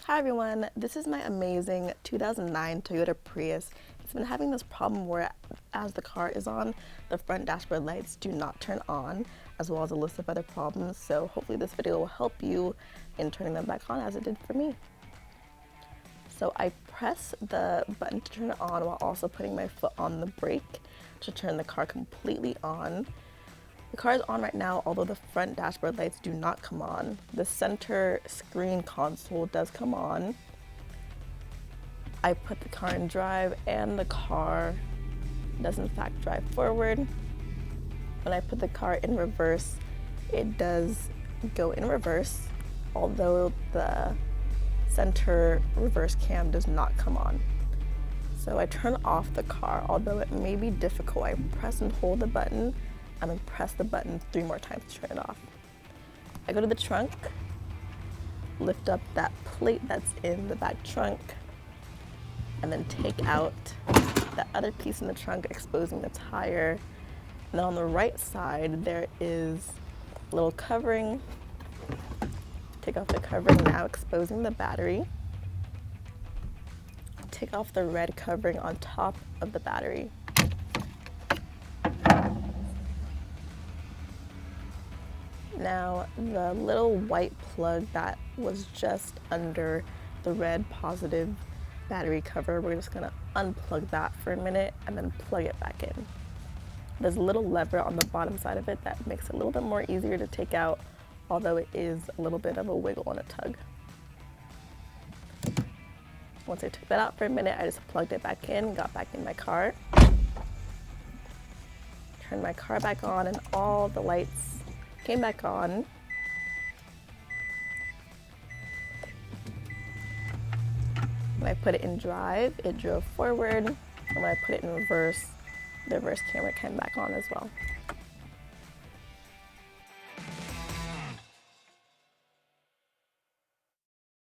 Hi everyone, this is my amazing 2009 Toyota Prius. It's been having this problem where as the car is on, the front dashboard lights do not turn on, as well as a list of other problems, so hopefully this video will help you in turning them back on as it did for me. So I press the button to turn it on while also putting my foot on the brake to turn the car completely on. The car is on right now, although the front dashboard lights do not come on. The center screen console does come on. I put the car in drive and the car does in fact drive forward. When I put the car in reverse, it does go in reverse, although the center reverse cam does not come on. So I turn off the car, although it may be difficult. I press and hold the button and then press the button 3 more times to turn it off. I go to the trunk, lift up that plate that's in the back trunk, and then take out the other piece in the trunk, exposing the tire. And then on the right side, there is a little covering. Take off the covering now, exposing the battery. Take off the red covering on top of the battery. Now, the little white plug that was just under the red positive battery cover, we're just gonna unplug that for a minute and then plug it back in. There's a little lever on the bottom side of it that makes it a little bit more easier to take out, although it is a little bit of a wiggle and a tug. Once I took that out for a minute, I just plugged it back in, got back in my car, turned my car back on, and all the lights came back on. When I put it in drive, it drove forward, and when I put it in reverse, the reverse camera came back on as well.